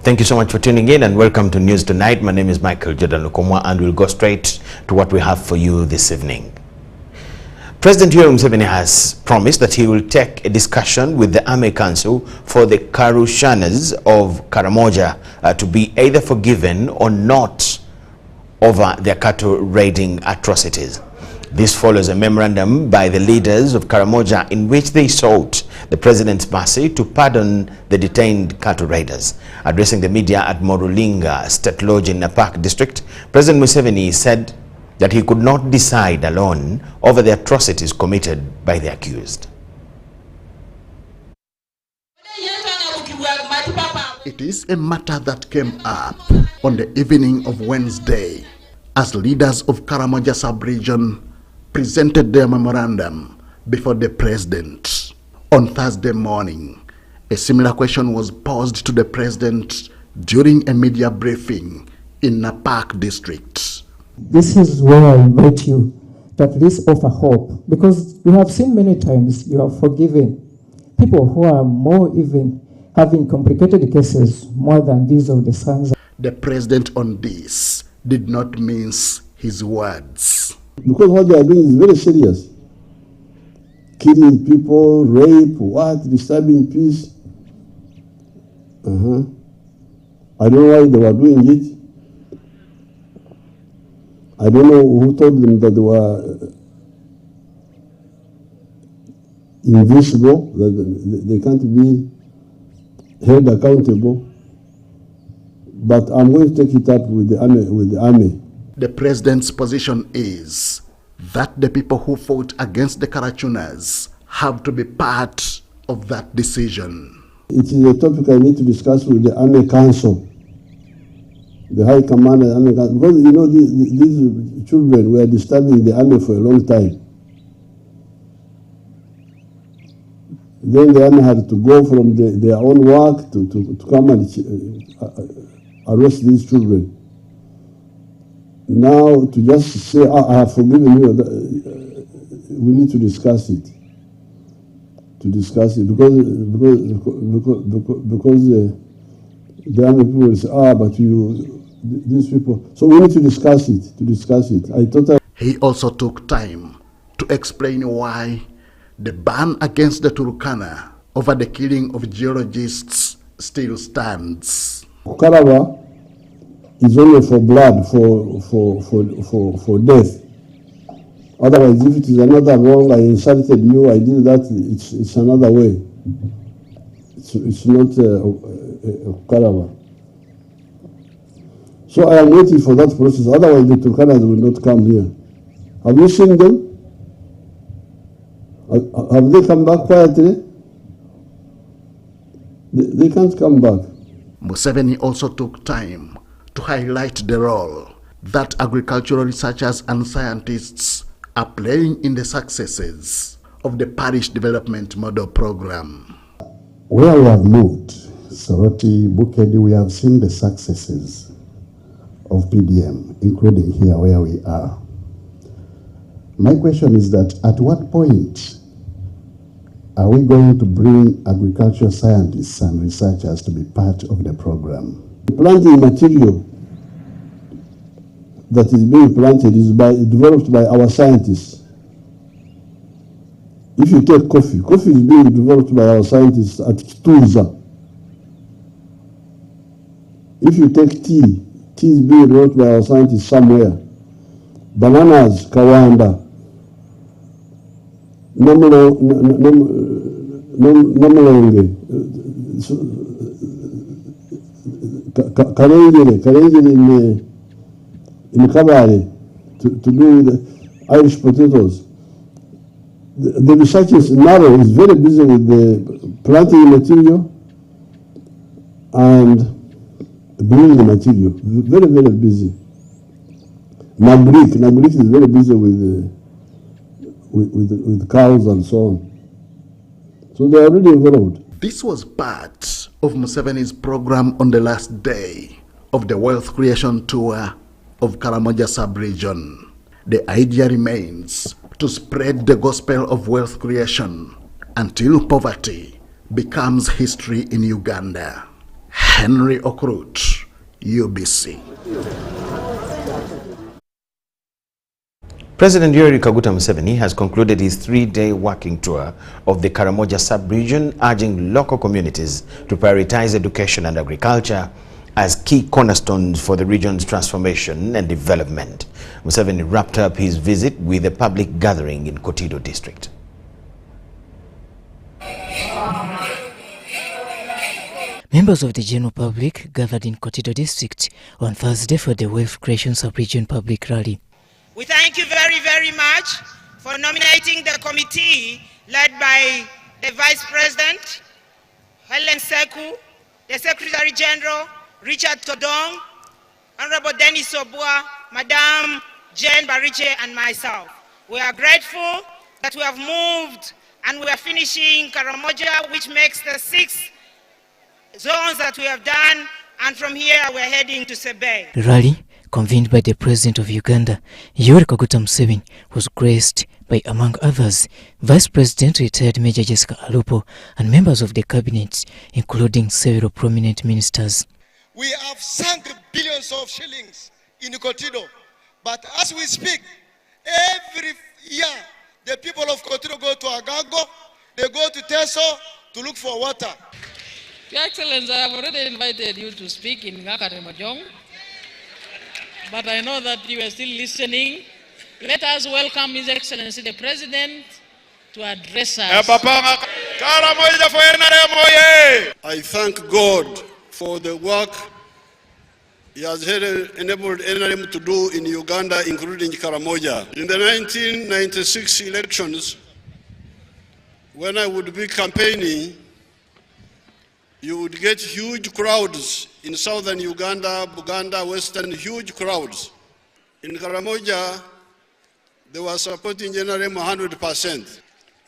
Thank you so much for tuning in and welcome to News Tonight. My name is Michael Jordan Lukomwa and we'll go straight to what we have for you this evening. President Yoweri Museveni has promised that he will take a discussion with the Army Council for the Karushanas of Karamoja to be either forgiven or not over their cattle raiding atrocities. This follows a memorandum by the leaders of Karamoja in which they sought the president's mercy to pardon the detained cattle raiders. Addressing the media at Morulinga State Lodge in Napak district, President Museveni said that he could not decide alone over the atrocities committed by the accused. It is a matter that came up on the evening of Wednesday as leaders of Karamoja sub-region presented their memorandum before the president. On Thursday morning, a similar question was posed to the president during a media briefing in Napak district. This is where I invite you to at least offer hope, because we have seen many times you have forgiven people who are more even having complicated cases more than these of the sons. The president on this did not mince his words. Because what they are doing is very serious. Killing people, rape, disturbing peace. I don't know why they were doing it. I don't know who told them that they were invisible, that they can't be held accountable. But I'm going to take it up with the army. The president's position is that the people who fought against the Karachunas have to be part of that decision. It is a topic I need to discuss with the Army Council, the High Commander of the Army Council, because you know these children were disturbing the army for a long time. Then the army had to go from their own work to come and arrest these children. Now to just say, I have forgiven you, we need to discuss it. Because the army people will say, but these people. So we need to discuss it. He also took time to explain why the ban against the Turkana over the killing of geologists still stands. Karawa is only for blood, for death. Otherwise, if it is another wrong, I insulted you, I did that, it's another way. It's not Karawa. So I am waiting for that process, otherwise the Turkanas will not come here. Have you seen them? Have they come back quietly? They can't come back. Museveni also took time to highlight the role that agricultural researchers and scientists are playing in the successes of the Parish Development Model Program. Where we have moved, Soroti, Bukedi, we have seen the successes of PDM, including here where we are. My question is that at what point are we going to bring agricultural scientists and researchers to be part of the program? The planting material that is being planted is developed by our scientists. If you take coffee is being developed by our scientists at Tuza. If you take tea is being developed by our scientists somewhere. Bananas, Kawanda. Namulenge. Karengere in Kabale to do the Irish potatoes. The researchers Naro is very busy with the planting material and breeding material. Very, very busy. Nagrik is very busy with cows and so on. So they are already involved. This was part of Museveni's program on the last day of the Wealth Creation Tour of Karamoja sub-region. The idea remains to spread the gospel of wealth creation until poverty becomes history in Uganda. Henry Okrut, UBC. President Yoweri Kaguta Museveni has concluded his 3-day working tour of the Karamoja sub-region, urging local communities to prioritize education and agriculture as key cornerstones for the region's transformation and development. Museveni wrapped up his visit with a public gathering in Kotido district. Members of the general public gathered in Kotido district on Thursday for the Wealth Creation Sub-Region public rally. We thank you very, very much for nominating the committee led by the Vice President, Helen Seku, the Secretary General, Richard Todong, Honorable Dennis Obua, Madame Jane Bariche, and myself. We are grateful that we have moved and we are finishing Karamoja, which makes the 6 zones that we have done, and from here we are heading to Sebe. The rally, convened by the President of Uganda, Yoweri Kaguta Museveni, was graced by, among others, Vice President retired Major Jessica Alupo and members of the cabinet, including several prominent ministers. We have sunk billions of shillings in Kotido, but as we speak, every year the people of Kotido go to Agago, they go to Teso to look for water. Your Excellency, I have already invited you to speak in Karamoja, but I know that you are still listening. Let us welcome His Excellency the President to address us. I thank God for the work He has enabled NRM to do in Uganda, including Karamoja. In the 1996 elections, when I would be campaigning, you would get huge crowds in southern Uganda, Buganda, western, huge crowds. In Karamoja, they were supporting NRM 100%,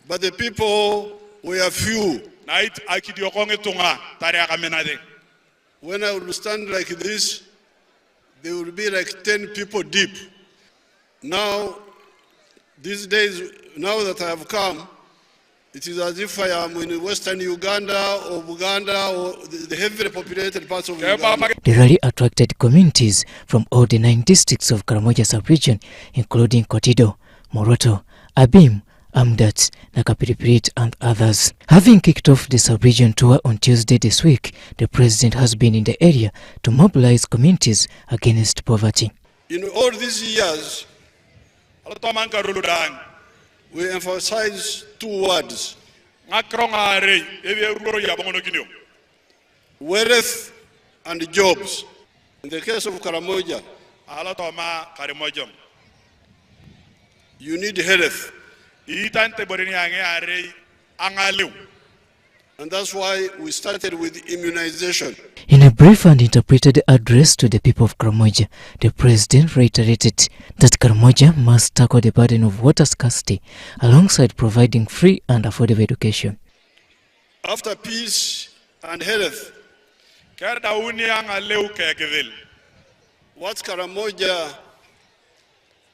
but the people were few. When I would stand like this, there would be like 10 people deep. Now, these days, now that I have come, it is as if I am in western Uganda or Buganda or the heavily populated parts of Uganda. The rally attracted communities from all the 9 districts of Karamoja sub-region, including Kotido, Moroto, Abim, Amdat, Nakapiripirit, and others. Having kicked off the sub-region tour on Tuesday this week, the President has been in the area to mobilize communities against poverty. In all these years, we emphasize 2 words: wealth and jobs. In the case of Karamoja, you need health. And that's why we started with immunization. In a brief and interpreted address to the people of Karamoja, the President reiterated that Karamoja must tackle the burden of water scarcity alongside providing free and affordable education. After peace and health, what Karamoja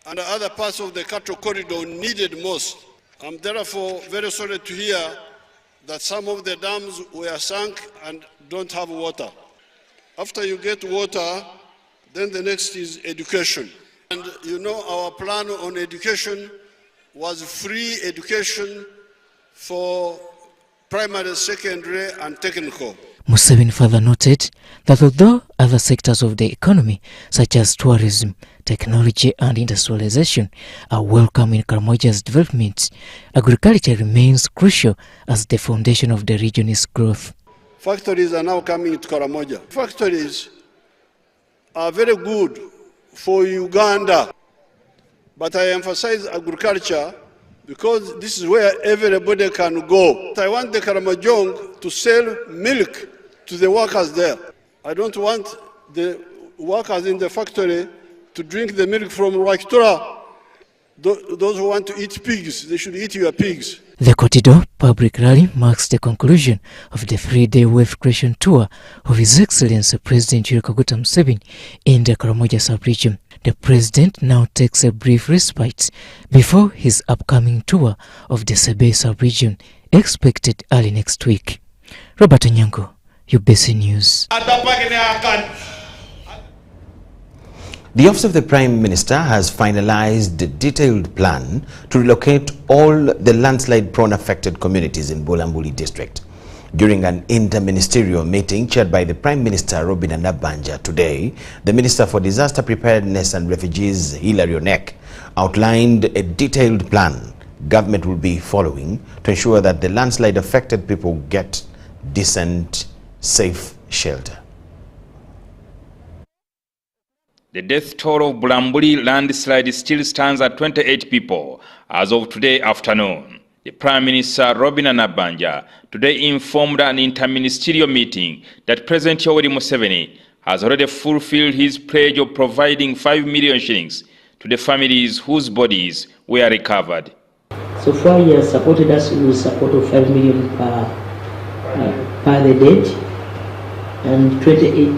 and other parts of the cattle corridor needed most. I'm therefore very sorry to hear that some of the dams were sunk and don't have water. After you get water, then the next is education. And you know, our plan on education was free education for primary, secondary, and technical. Museveni further noted that although other sectors of the economy, such as tourism, technology, and industrialization, are welcome in Karamoja's development, agriculture remains crucial as the foundation of the region's growth. Factories are now coming to Karamoja. Factories are very good for Uganda, but I emphasize agriculture because this is where everybody can go. I want the Karamojong to sell milk to the workers there. I don't want the workers in the factory to drink the milk from Rwaktura. Those who want to eat pigs, they should eat your pigs. The Kotido public rally marks the conclusion of the 3-day wealth creation tour of His Excellency President Yoweri Kaguta Museveni in the Karamoja sub-region. The President now takes a brief respite before his upcoming tour of the Sebe sub-region, expected early next week. Robert Onyango, UBC News. The Office of the Prime Minister has finalized a detailed plan to relocate all the landslide-prone affected communities in Bulambuli district. During an interministerial meeting chaired by the Prime Minister Robin Nabanja today, the Minister for Disaster Preparedness and Refugees Hilary Onek outlined a detailed plan government will be following to ensure that the landslide-affected people get decent, safe shelter. The death toll of Bulambuli landslide still stands at 28 people as of today afternoon. The Prime Minister Robin Nabanja today informed an interministerial meeting that President Yoweri Museveni has already fulfilled his pledge of providing 5 million shillings to the families whose bodies were recovered. So far he has supported us with support of 5 million per the dead, and 28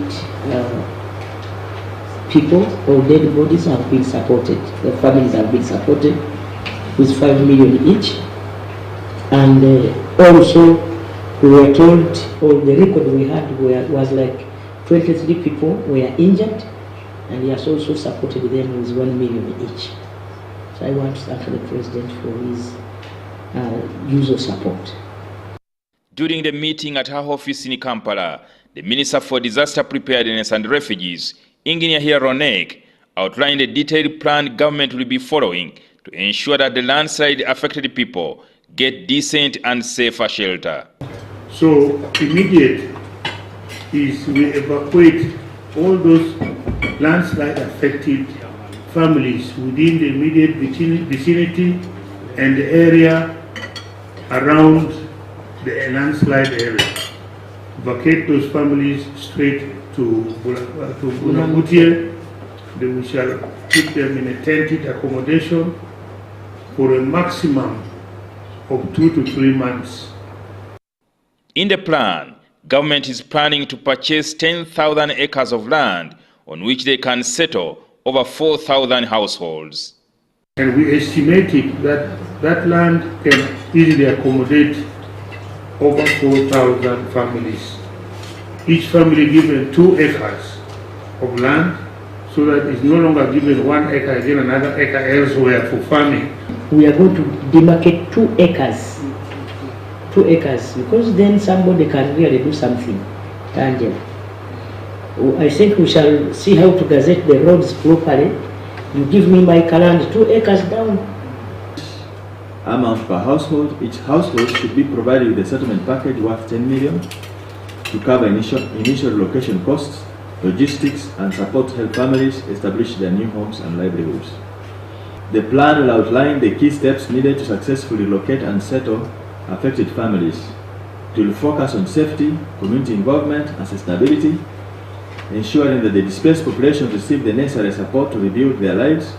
people or dead bodies have been supported. The families have been supported with 5 million each. And also we were told, or the record we had was like 23 people were injured, and he has also supported them with 1 million each. So I want to thank the President for his use of support. During the meeting at her office in Kampala, the Minister for Disaster Preparedness and Refugees, Engineer Hilary Onek, outlined a detailed plan government will be following to ensure that the landslide affected people get decent and safer shelter. So immediate is we evacuate all those landslide affected families within the immediate vicinity and the area around the landslide area. Vacate those families straight to Bunamutie. Then we shall keep them in a tented accommodation for a maximum of 2 to 3 months. In the plan, government is planning to purchase 10,000 acres of land on which they can settle over 4,000 households. And we estimated that that land can easily accommodate over 4,000 families. Each family given 2 acres of land, so that it's no longer given 1 acre again another acre elsewhere for farming. We are going to demarcate 2 acres. 2 acres, because then somebody can really do something tangible. I think we shall see how to gazette the roads properly. You give me my land 2 acres down. Amount per household. Each household should be provided with a settlement package worth 10 million to cover initial relocation costs, logistics, and support help families establish their new homes and livelihoods. The plan will outline the key steps needed to successfully locate and settle affected families. It will focus on safety, community involvement, and sustainability, ensuring that the displaced population receive the necessary support to rebuild their lives.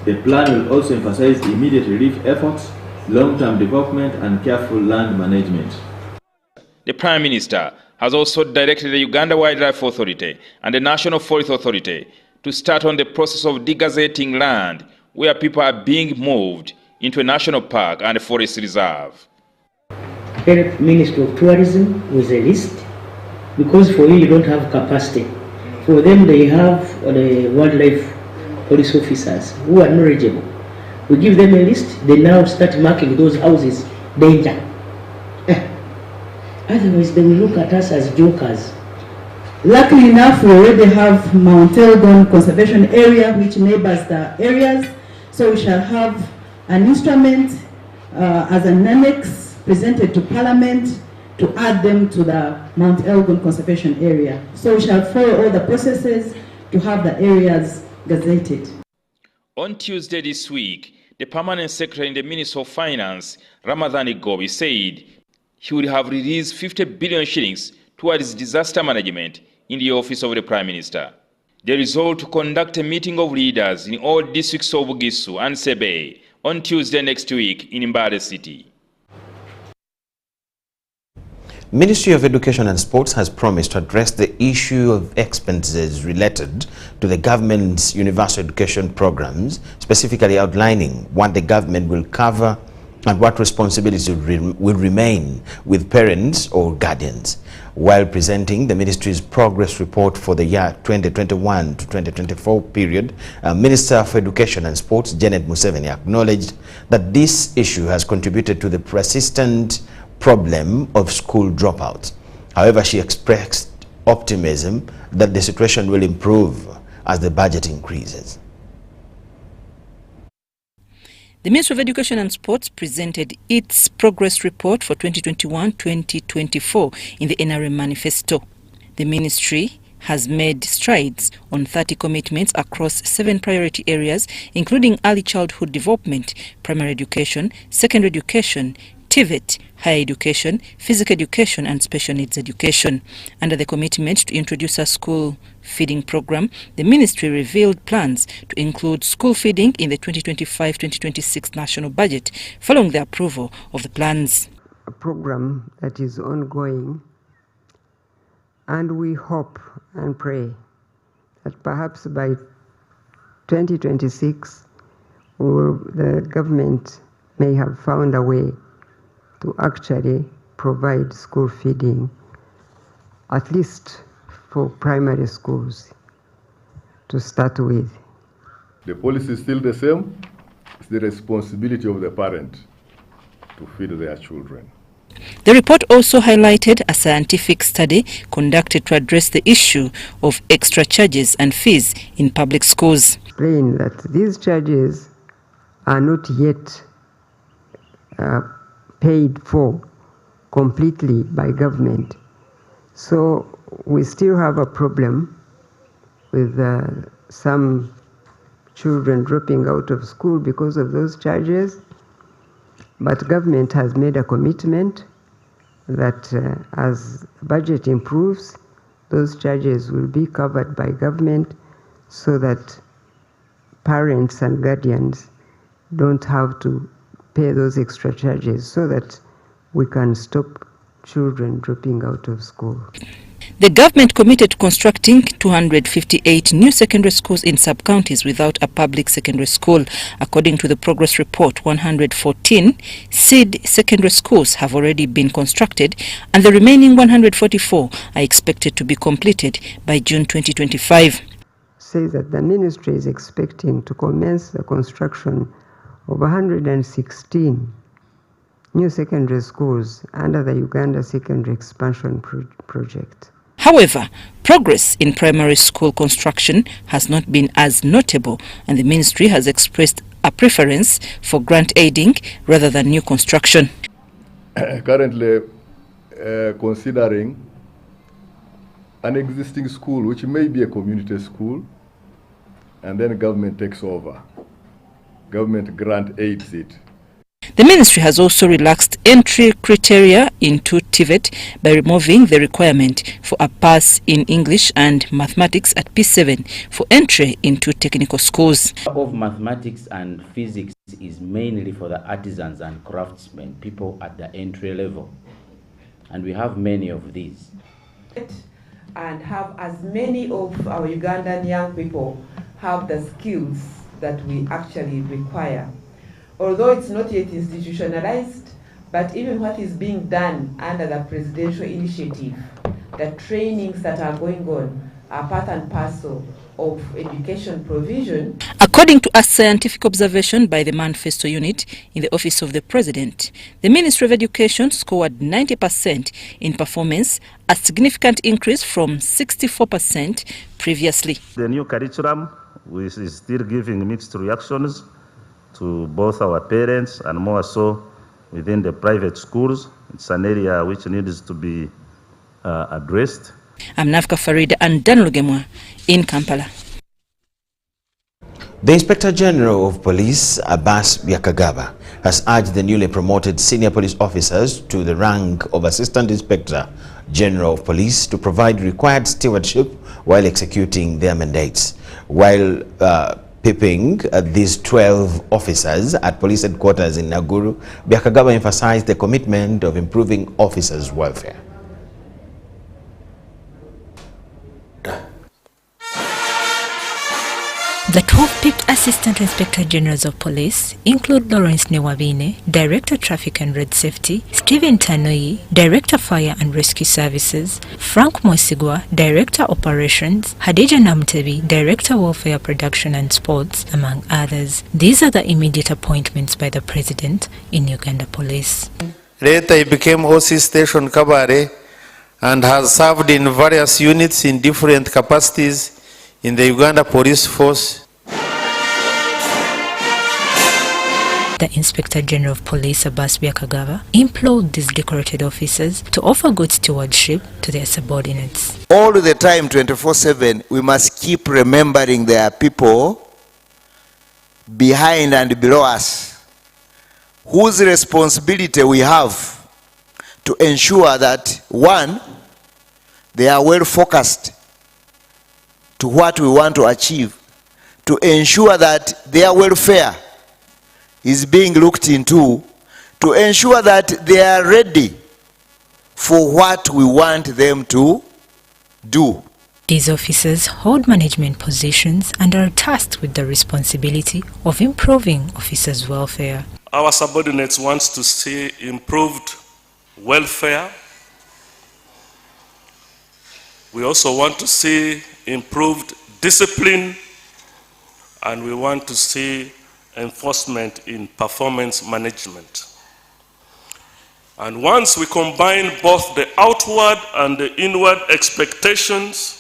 The plan will also emphasize immediate relief efforts, long-term development, and careful land management. The Prime Minister has also directed the Uganda Wildlife Authority and the National Forest Authority to start on the process of degazetting land where people are being moved into a national park and a forest reserve. Help Ministry of Tourism with a list, because for you don't have capacity. For them they have the wildlife police officers who are knowledgeable. We give them a list, they now start marking those houses danger. Otherwise they will look at us as jokers. Luckily enough, we already have Mount Elgon Conservation Area which neighbors the areas, so we shall have an instrument as an annex presented to Parliament to add them to the Mount Elgon Conservation Area. So we shall follow all the processes to have the areas gazetted. On Tuesday this week, the Permanent Secretary in the Ministry of Finance, Ramadhani Gobi, said he would have released 50 billion shillings towards disaster management in the office of the Prime Minister. They resolved to conduct a meeting of leaders in all districts of Bugisu and Sebe on Tuesday next week in Mbale City. Ministry of Education and Sports has promised to address the issue of expenses related to the government's universal education programs, specifically outlining what the government will cover and what responsibilities will remain with parents or guardians. While presenting the ministry's progress report for the year 2021 to 2024 period, Minister for Education and Sports, Janet Museveni, acknowledged that this issue has contributed to the persistent problem of school dropouts. However, she expressed optimism that the situation will improve as the budget increases. The Ministry of Education and Sports presented its progress report for 2021-2024 in the NRM manifesto. The ministry has made strides on 30 commitments across 7 priority areas, including early childhood development, primary education, secondary education, TVET, higher education, physical education and special needs education. Under the commitment to introduce a school feeding program, the ministry revealed plans to include school feeding in the 2025-2026 national budget following the approval of the plans. A program that is ongoing, and we hope and pray that perhaps by 2026 the government may have found a way to actually provide school feeding, at least for primary schools to start with. The policy is still the same. It's the responsibility of the parent to feed their children. The report also highlighted a scientific study conducted to address the issue of extra charges and fees in public schools. Explain that these charges are not yet paid for completely by government. So we still have a problem with some children dropping out of school because of those charges. But government has made a commitment that as budget improves, those charges will be covered by government so that parents and guardians don't have to pay those extra charges, so that we can stop children dropping out of school. The government committed to constructing 258 new secondary schools in sub-counties without a public secondary school. According to the progress report, 114 seed secondary schools have already been constructed, and the remaining 144 are expected to be completed by June 2025. Says that the ministry is expecting to commence the construction of 116 new secondary schools under the Uganda Secondary Expansion Project. However, progress in primary school construction has not been as notable, and the ministry has expressed a preference for grant aiding rather than new construction. Currently considering an existing school, which may be a community school, and then government takes over. Government grant aids it. The ministry has also relaxed entry criteria into TVET by removing the requirement for a pass in English and mathematics at P7 for entry into technical schools. Of mathematics and physics is mainly for the artisans and craftsmen, people at the entry level. And we have many of these. And have as many of our Ugandan young people have the skills that we actually require. Although it's not yet institutionalized, but even what is being done under the presidential initiative, the trainings that are going on are part and parcel of education provision. According to a scientific observation by the Manifesto Unit in the Office of the President, the Ministry of Education scored 90% in performance, a significant increase from 64% previously. The new curriculum is still giving mixed reactions to both our parents and more so within the private schools. It's an area which needs to be addressed. I'm Nafka Farida and Dan Lukomwa in Kampala. The Inspector General of Police, Abbas Byakagaba, has urged the newly promoted senior police officers to the rank of Assistant Inspector General of Police to provide required stewardship while executing their mandates. While pipping these 12 officers at police headquarters in Naguru, Byakagaba emphasized the commitment of improving officers' welfare. The 12 picked Assistant Inspector Generals of Police include Lawrence Newabine, Director Traffic and Road Safety, Stephen Tanoi, Director Fire and Rescue Services, Frank Mosigwa, Director Operations, Hadija Namtebi, Director Welfare Production and Sports, among others. These are the immediate appointments by the President in Uganda Police. Later he became OC Station Kabare and has served in various units in different capacities in the Uganda Police Force. The Inspector General of Police, Abbas Byakagaba, implored these decorated officers to offer good stewardship to their subordinates. All the time, 24/7, we must keep remembering there are people behind and below us whose responsibility we have to ensure that, one, they are well focused to what we want to achieve, to ensure that their welfare is being looked into, to ensure that they are ready for what we want them to do. These officers hold management positions and are tasked with the responsibility of improving officers' welfare. Our subordinates want to see improved welfare. We also want to see improved discipline, and we want to see enforcement in performance management. And once we combine both the outward and the inward expectations,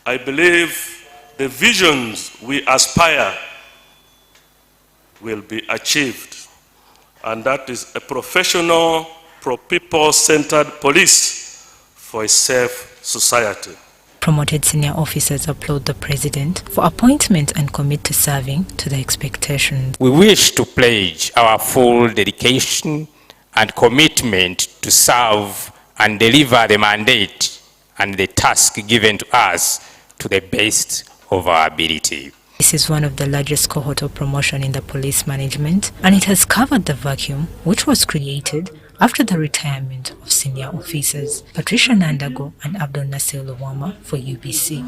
I believe the visions we aspire will be achieved. And that is a professional, pro-people-centered police for a safe society. Promoted senior officers applaud the President for appointment and commit to serving to the expectations. We wish to pledge our full dedication and commitment to serve and deliver the mandate and the task given to us to the best of our ability. This is one of the largest cohort of promotion in the police management, and it has covered the vacuum which was created after the retirement of senior officers. Patricia Nandago and Abdul Nasir Luwama for UBC.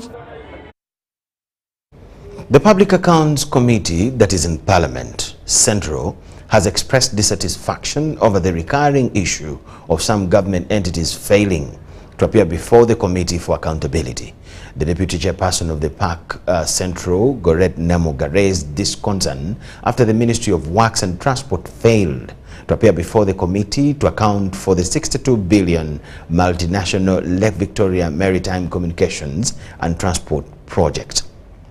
The Public Accounts Committee that is in Parliament, Central, has expressed dissatisfaction over the recurring issue of some government entities failing to appear before the Committee for Accountability. The Deputy Chairperson of the PAC Central, Goret Namuga, raised this concern after the Ministry of Works and Transport failed to appear before the committee to account for the 62 billion multinational Lake Victoria Maritime Communications and Transport project.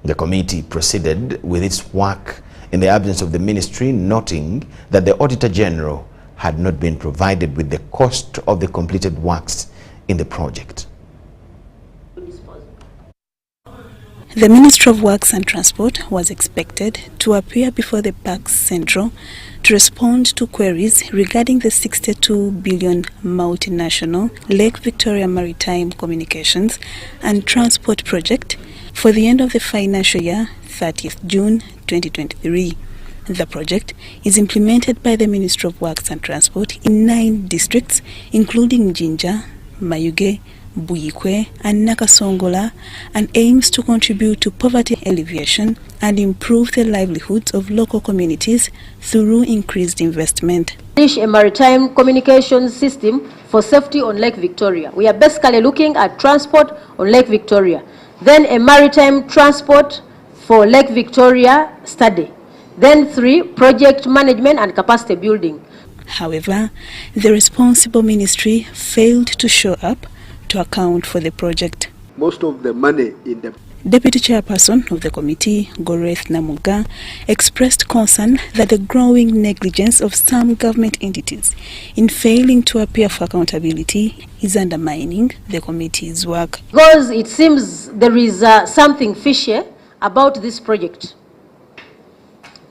The committee proceeded with its work in the absence of the ministry, noting that the Auditor General had not been provided with the cost of the completed works in the project. The Minister of Works and Transport was expected to appear before the PAC Central to respond to queries regarding the 62 billion multinational Lake Victoria Maritime Communications and Transport project for the end of the financial year 30th June 2023. The project is implemented by the Ministry of Works and Transport in 9 districts, including Jinja, Mayuge, Buyikwe and Nakasongola, and aims to contribute to poverty alleviation and improve the livelihoods of local communities through increased investment. A maritime communications system for safety on Lake Victoria. We are basically looking at transport on Lake Victoria. Then a maritime transport for Lake Victoria study. Then 3, project management and capacity building. However, the responsible ministry failed to show up to account for the project. Most of the money in the Deputy Chairperson of the committee, Goreth Namuga, expressed concern that the growing negligence of some government entities in failing to appear for accountability is undermining the committee's work. Because it seems there is something fishy about this project.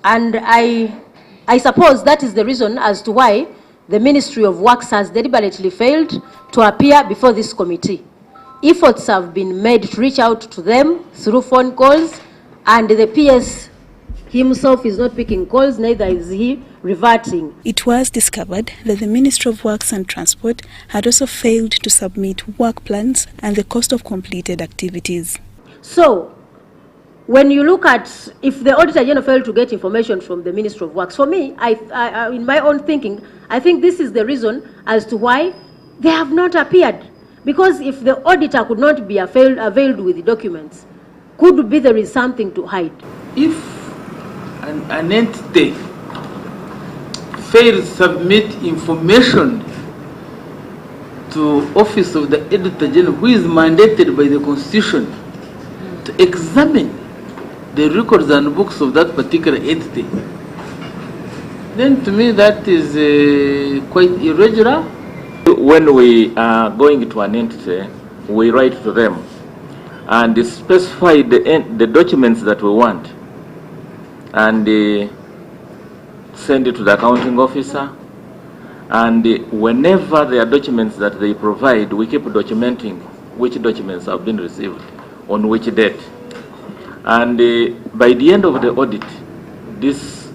And I suppose that is the reason as to why the Ministry of Works has deliberately failed to appear before this committee. Efforts have been made to reach out to them through phone calls, and the PS himself is not picking calls, neither is he reverting. It was discovered that the Ministry of Works and Transport had also failed to submit work plans and the cost of completed activities. So, when you look at, if the Auditor General failed to get information from the Ministry of Works, for me, in my own thinking, I think this is the reason as to why they have not appeared. Because if the auditor could not be availed with the documents, could be there is something to hide. If an entity fails to submit information to Office of the Auditor General, who is mandated by the Constitution to examine the records and books of that particular entity, then to me that is quite irregular. When we are going to an entity, we write to them and specify the documents that we want and send it to the accounting officer. And whenever there are documents that they provide, we keep documenting which documents have been received on which date. And by the end of the audit, this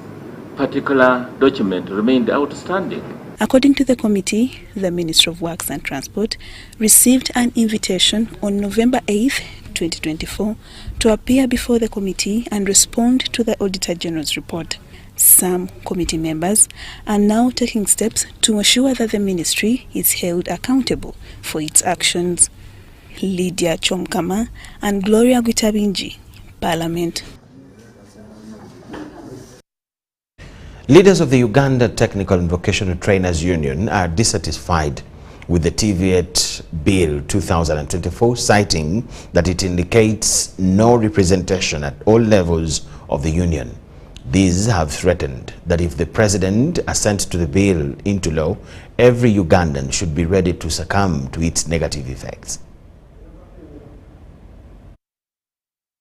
particular document remained outstanding. According to the committee, the Ministry of Works and Transport received an invitation on November 8, 2024, to appear before the committee and respond to the Auditor General's report. Some committee members are now taking steps to ensure that the ministry is held accountable for its actions. Lydia Chomkama and Gloria Gwitabinji, Parliament. Leaders of the Uganda Technical and Vocational Trainers Union are dissatisfied with the TVET Bill 2024, citing that it indicates no representation at all levels of the union. These have threatened that if the president assents to the bill into law, every Ugandan should be ready to succumb to its negative effects.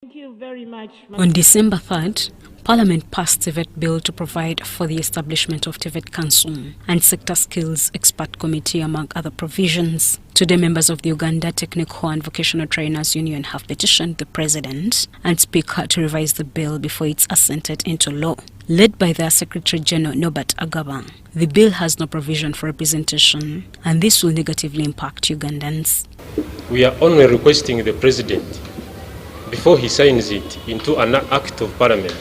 Thank you very much. On December 3rd, Parliament passed TVET Bill to provide for the establishment of TVET Council and Sector Skills Expert Committee, among other provisions. Today, members of the Uganda Technical and Vocational Trainers Union have petitioned the President and Speaker to revise the bill before it's assented into law. Led by their Secretary General Norbert Agaba, the bill has no provision for representation, and this will negatively impact Ugandans. We are only requesting the President, before he signs it into an Act of Parliament,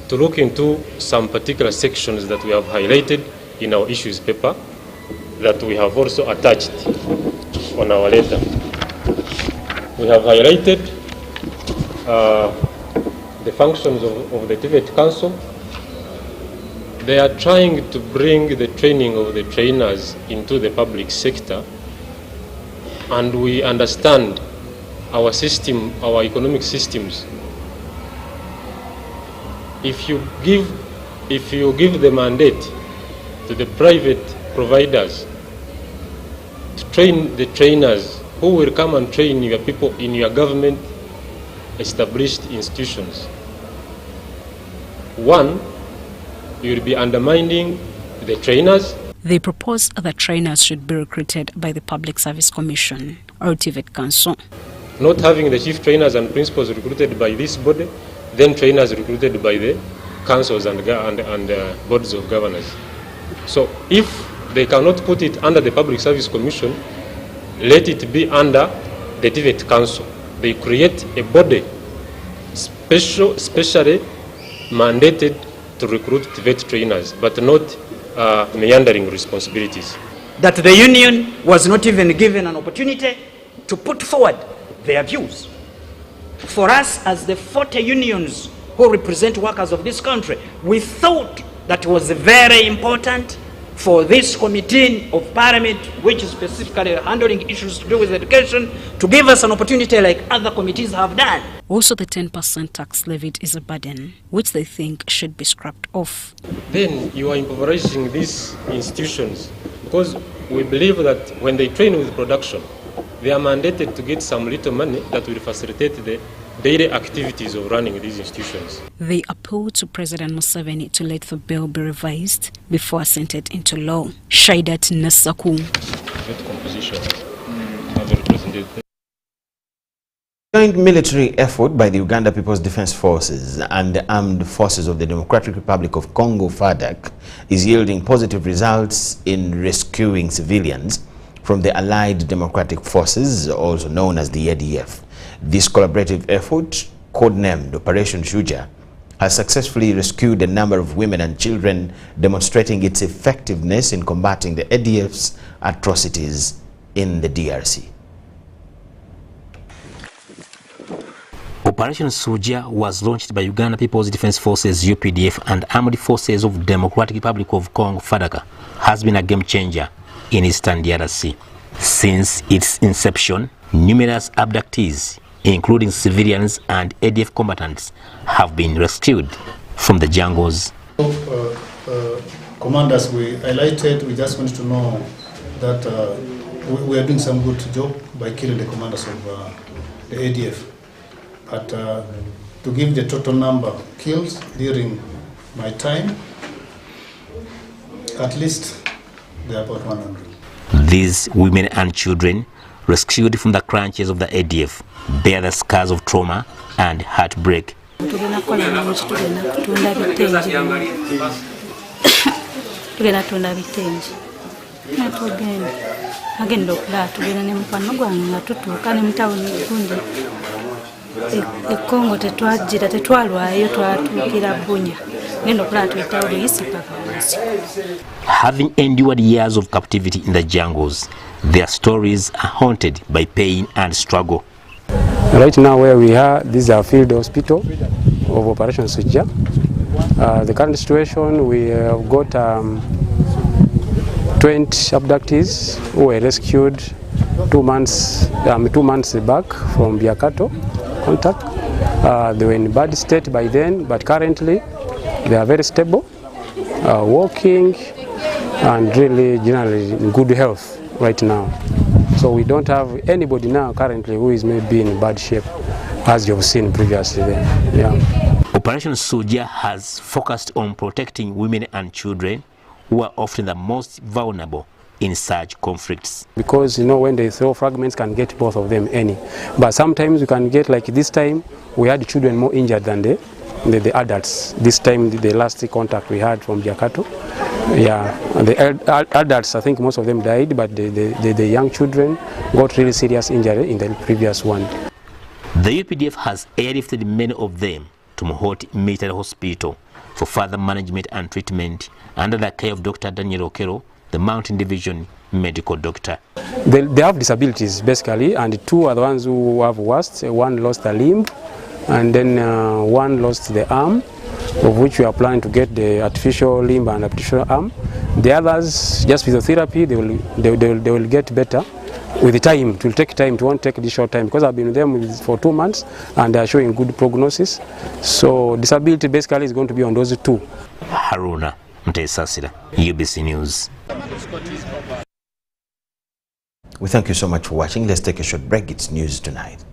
to look into some particular sections that we have highlighted in our issues paper that we have also attached on our letter. We have highlighted the functions of the TVET Council. They are trying to bring the training of the trainers into the public sector, and we understand our system, our economic systems. If you give the mandate to the private providers to train the trainers who will come and train your people in your government established institutions, one, you will be undermining the trainers. They propose that trainers should be recruited by the Public Service Commission or TVET Council. Not having the chief trainers and principals recruited by this body, then trainers recruited by the councils and boards of governors. So if they cannot put it under the Public Service Commission, let it be under the TVET Council. They create a body specially mandated to recruit TVET trainers, but not meandering responsibilities. That the union was not even given an opportunity to put forward their views. For us, as the 40 unions who represent workers of this country, we thought that it was very important for this committee of Parliament, which is specifically handling issues to do with education, to give us an opportunity like other committees have done. Also, the 10% tax levied is a burden, which they think should be scrapped off. Then you are impoverishing these institutions, because we believe that when they train with production, they are mandated to get some little money that will facilitate the daily activities of running these institutions. They appeal to President Museveni to let the bill be revised before assented into law. Shaidat Nasaku. Joint military effort by the Uganda People's Defense Forces and the Armed Forces of the Democratic Republic of Congo (FARDC) is yielding positive results in rescuing civilians from the Allied Democratic Forces, also known as the ADF. This collaborative effort codenamed Operation Shujaa, has successfully rescued a number of women and children, demonstrating its effectiveness in combating the ADF's atrocities in the DRC. Operation Shujaa was launched by Uganda People's Defense Forces UPDF and Armed Forces of Democratic Republic of Congo FARDC, has been a game changer in eastern DRC. Since its inception, numerous abductees, including civilians and ADF combatants, have been rescued from the jungles. Commanders, we highlighted, we just wanted to know that we are doing some good job by killing the commanders of the ADF. But to give the total number killed during my time, at least they are about 100. These women and children, rescued from the clutches of the ADF, bear the scars of trauma and heartbreak. Having endured years of captivity in the jungles, their stories are haunted by pain and struggle. Right now where we are, this is our field hospital of Operation Shujaa. The current situation, we have got 20 abductees who were rescued 2 months back from Biakato contact. They were in bad state by then, but currently they are very stable, walking, and really generally in good health right now. So we don't have anybody now currently who is maybe in bad shape, as you've seen previously there. Yeah. Operation Shujaa has focused on protecting women and children who are often the most vulnerable in such conflicts. Because you know, when they throw fragments, can get both of them any. But sometimes you can get, like this time, we had children more injured than the adults. This time, the last contact we had from Biakato, yeah, and the adults, I think most of them died, but the young children got really serious injury in the previous one. The UPDF has airlifted many of them to Mohoti Military Hospital for further management and treatment under the care of Dr. Daniel Okero, the Mountain Division medical doctor. They have disabilities basically, and 2 are the ones who have worst. One lost a limb, and then one lost the arm, of which we are planning to get the artificial limb and artificial arm. The others, just physiotherapy, they will get better with the time. It will take time. It won't take this short time, because I've been with them for 2 months and they are showing good prognosis. So disability basically is going to be on those 2. Haruna Mtesasira, UBC News. We thank you so much for watching. Let's take a short break. It's News Tonight.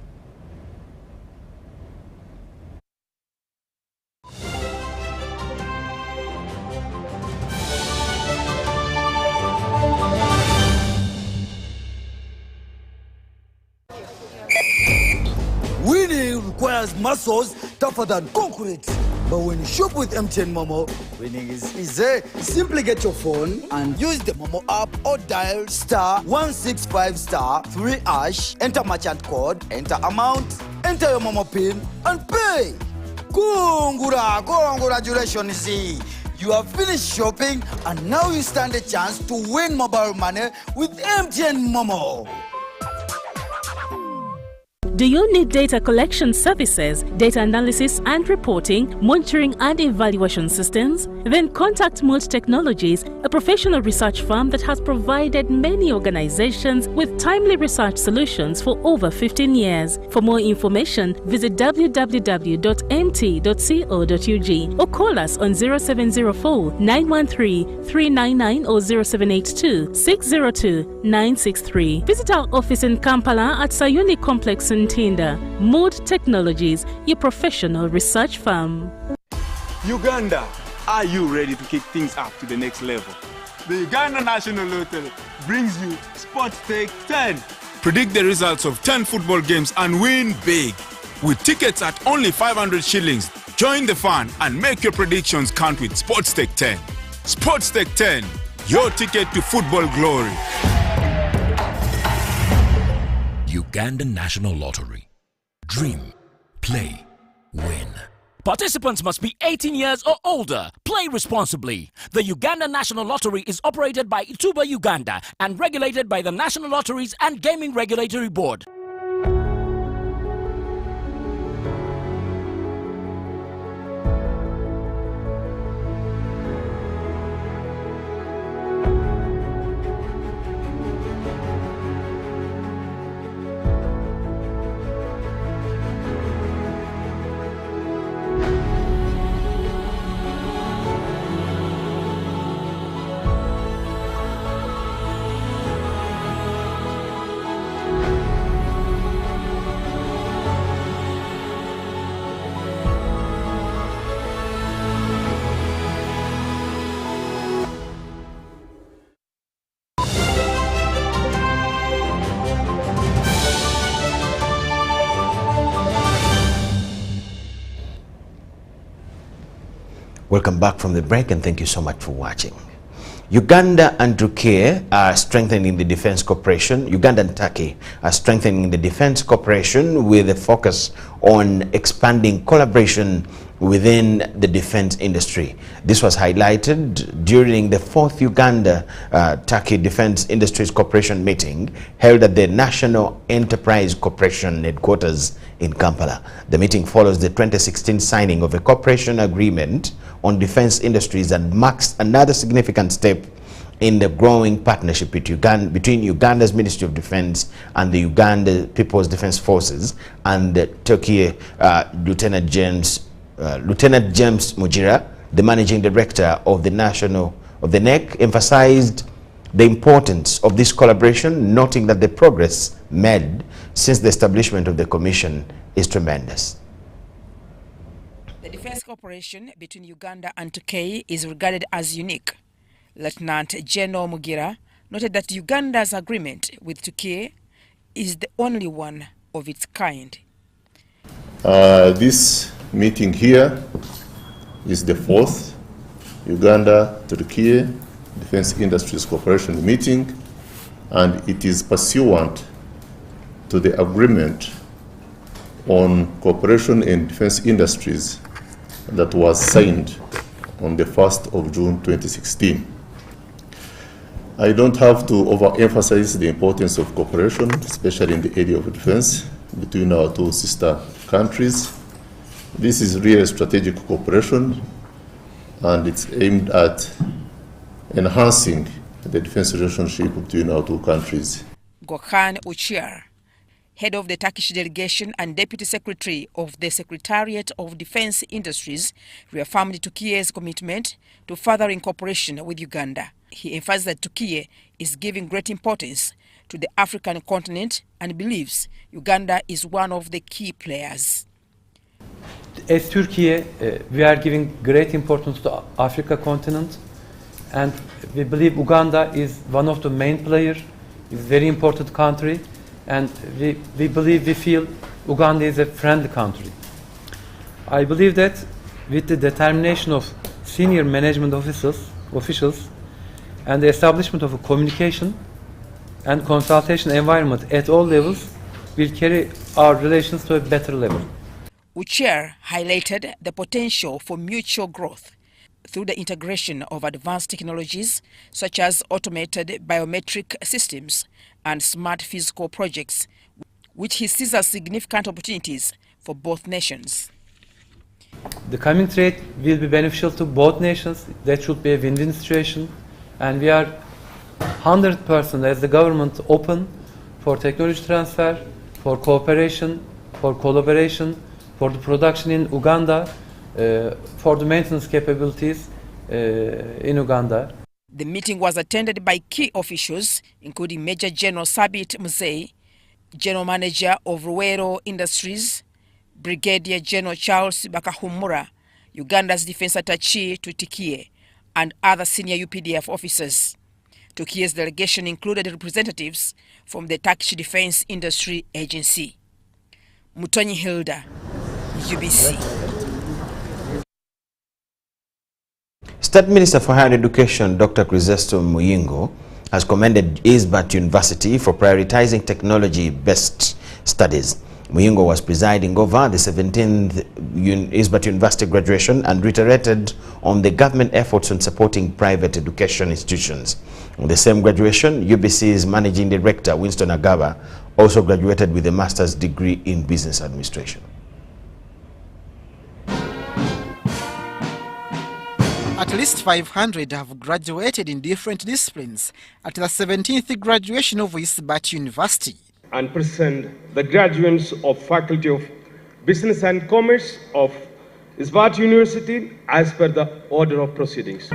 Winning requires muscles tougher than concrete. But when you shop with MTN Momo, winning is easy. Simply get your phone and use the Momo app or dial *165*3#, enter merchant code, enter amount, enter your Momo PIN, and pay. Congratulations! You have finished shopping and now you stand a chance to win mobile money with MTN Momo. Do you need data collection services, data analysis and reporting, monitoring and evaluation systems? Then contact Mold Technologies, a professional research firm that has provided many organizations with timely research solutions for over 15 years. For more information, visit www.mt.co.ug or call us on 0704 913 399 or 0782 602 963. Visit our office in Kampala at Sayuni Complex in Tinda. Mood Technologies, your professional research firm. Uganda, are you ready to kick things up to the next level? The Uganda National Lottery brings you Sports Take 10. Predict the results of 10 football games and win big. With tickets at only 500 shillings, join the fun and make your predictions count with Sports Take 10. Sports Take 10, your ticket to football glory. Uganda National Lottery. Dream, play, win. Participants must be 18 years or older. Play responsibly. The Uganda National Lottery is operated by Ituba Uganda and regulated by the National Lotteries and Gaming Regulatory Board. Welcome back from the break and thank you so much for watching. Uganda and Turkey are strengthening the defense cooperation. Uganda and Turkey are strengthening the defense cooperation with a focus on expanding collaboration within the defense industry. This was highlighted during the 4th Uganda-Turkey Defense Industries Cooperation meeting held at the National Enterprise Corporation headquarters in Kampala. The meeting follows the 2016 signing of a cooperation agreement on defense industries and marks another significant step in the growing partnership between Uganda's Ministry of Defense and the Uganda People's Defense Forces and the Turkey Lieutenant James Mugira, the managing director of the NEC, emphasized the importance of this collaboration, noting that the progress made since the establishment of the commission is tremendous. The defense cooperation between Uganda and Turkey is regarded as unique. Lieutenant General Mugira noted that Uganda's agreement with Turkey is the only one of its kind. This meeting here is the 4th Uganda-Turkey Defense Industries Cooperation meeting, and it is pursuant to the agreement on cooperation in defense industries that was signed on the 1st of June 2016. I don't have to overemphasize the importance of cooperation, especially in the area of defense, between our two sister countries. This is real strategic cooperation, and it's aimed at enhancing the defense relationship between our two countries. Gökhan Uçer, head of the Turkish delegation and deputy secretary of the Secretariat of Defense Industries, reaffirmed Turkey's commitment to furthering cooperation with Uganda. He emphasized that Turkey is giving great importance to the African continent and believes Uganda is one of the key players. As Turkey, we are giving great importance to the Africa continent, and we believe Uganda is one of the main players. It's a very important country, and we feel Uganda is a friendly country. I believe that with the determination of senior management officials and the establishment of a communication and consultation environment at all levels will carry our relations to a better level. Uçer highlighted the potential for mutual growth through the integration of advanced technologies such as automated biometric systems and smart physical projects, which he sees as significant opportunities for both nations. The coming trade will be beneficial to both nations. That should be a win-win situation, and we are 100% as the government open for technology transfer, for cooperation, for collaboration, for the production in Uganda, for the maintenance capabilities in Uganda. The meeting was attended by key officials, including Major General Sabit Muzey, General Manager of Ruwero Industries, Brigadier General Charles Bakahumura, Uganda's defense attaché to Turkey, and other senior UPDF officers. Turkey's delegation included representatives from the Turkish Defense Industry Agency. Mutonyi Hilda, UBC. State Minister for Higher Education, Dr. Chrysostom Muyingo, has commended ISBAT University for prioritizing technology-based studies. Muyingo was presiding over the 17th ISBAT University graduation and reiterated on the government efforts on supporting private education institutions. On the same graduation, UBC's Managing Director, Winston Agaba, also graduated with a master's degree in business administration. At least 500 have graduated in different disciplines at the 17th graduation of ISBAT University. And present the graduates of Faculty of Business and Commerce of ISBAT University as per the order of proceedings.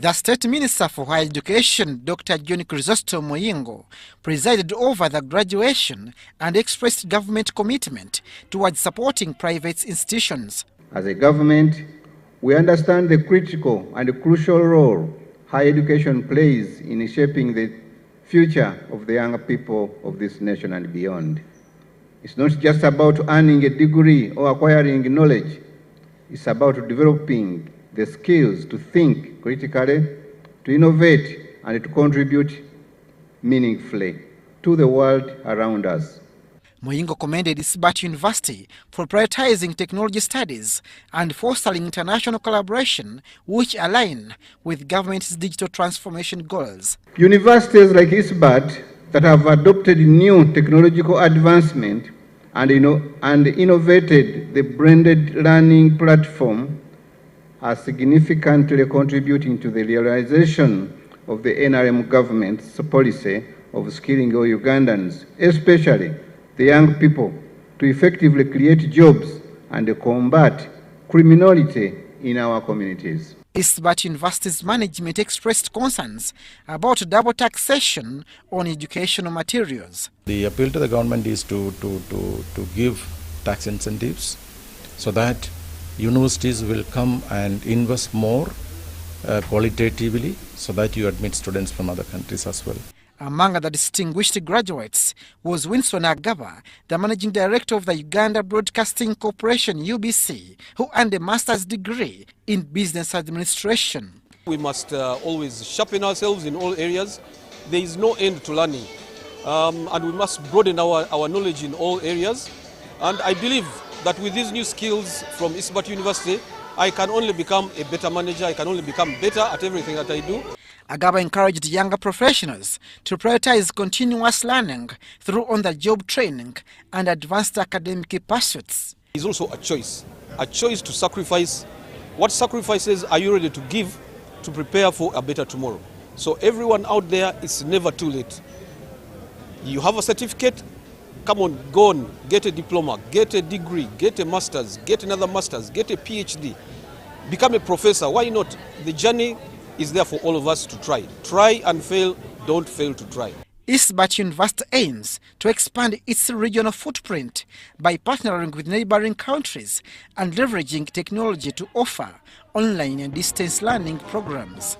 The State Minister for Higher Education, Dr. John Chrysostom Muyingo, presided over the graduation and expressed government commitment towards supporting private institutions. As a government, we understand the critical and crucial role higher education plays in shaping the future of the young people of this nation and beyond. It's not just about earning a degree or acquiring knowledge. It's about developing the skills to think critically, to innovate, and to contribute meaningfully to the world around us. Muyingo commended ISBAT University for prioritizing technology studies and fostering international collaboration which align with government's digital transformation goals. Universities like ISBAT that have adopted new technological advancement and innovated the blended learning platform are significantly contributing to the realization of the NRM government's policy of skilling all Ugandans, especially the young people, to effectively create jobs and combat criminality in our communities. ISBAT University's management expressed concerns about double taxation on educational materials. The appeal to the government is to give tax incentives so that universities will come and invest more qualitatively so that you admit students from other countries as well. Among the distinguished graduates was Winston Agaba, the Managing Director of the Uganda Broadcasting Corporation UBC, who earned a master's degree in business administration. We must always sharpen ourselves in all areas. There is no end to learning, and we must broaden our knowledge in all areas. And I believe that with these new skills from ISBAT University, I can only become a better manager, I can only become better at everything that I do. Agaba encouraged younger professionals to prioritize continuous learning through on-the-job training and advanced academic pursuits. It's also a choice to sacrifice. What sacrifices are you ready to give to prepare for a better tomorrow? So everyone out there, it's never too late. You have a certificate, come on, go on, get a diploma, get a degree, get a master's, get another master's, get a PhD, become a professor. Why not? The journey is there for all of us to try. Try and fail, don't fail to try. ISBAT University aims to expand its regional footprint by partnering with neighboring countries and leveraging technology to offer online and distance learning programs.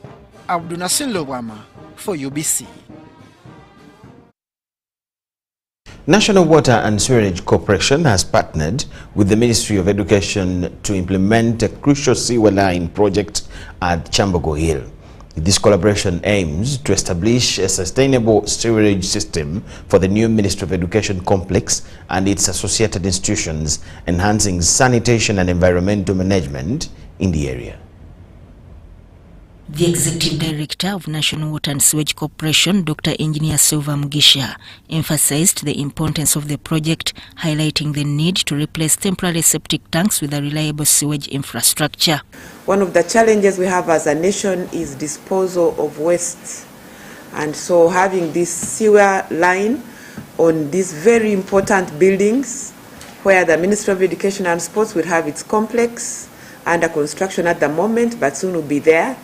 Abdunasir Lobama for UBC. National Water and Sewerage Corporation has partnered with the Ministry of Education to implement a crucial sewer line project at Kyambogo Hill. This collaboration aims to establish a sustainable sewerage system for the new Ministry of Education complex and its associated institutions, enhancing sanitation and environmental management in the area. The Executive Director of National Water and Sewage Corporation, Dr. Engineer Silva Mugisha, emphasized the importance of the project, highlighting the need to replace temporary septic tanks with a reliable sewage infrastructure. One of the challenges we have as a nation is disposal of waste. And so having this sewer line on these very important buildings, where the Ministry of Education and Sports will have its complex under construction at the moment, but soon will be there.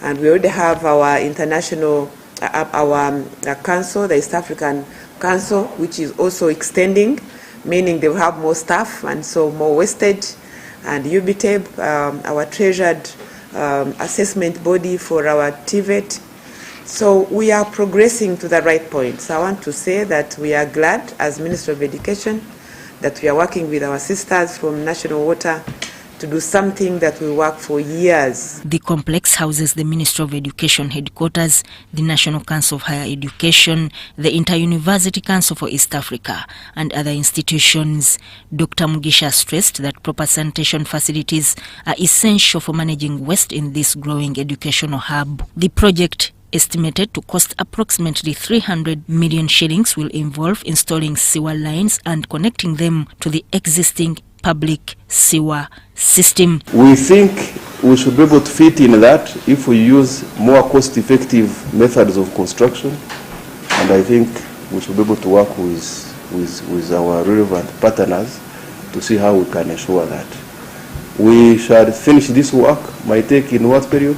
And we already have our international, our council, the East African Council, which is also extending, meaning they will have more staff and so more wastage. And UBTEB, our treasured assessment body for our TVET. So we are progressing to the right point. So I want to say that we are glad as Ministry of Education that we are working with our sisters from National Water to do something that will work for years. The complex houses the Ministry of Education headquarters, the National Council of Higher Education, the Inter-University Council for East Africa, and other institutions. Dr. Mugisha stressed that proper sanitation facilities are essential for managing waste in this growing educational hub. The project, estimated to cost approximately 300 million shillings, will involve installing sewer lines and connecting them to the existing public sewer system. We think we should be able to fit in that if we use more cost-effective methods of construction, and I think we should be able to work with our relevant partners to see how we can ensure that. We shall finish this work, might take in what period?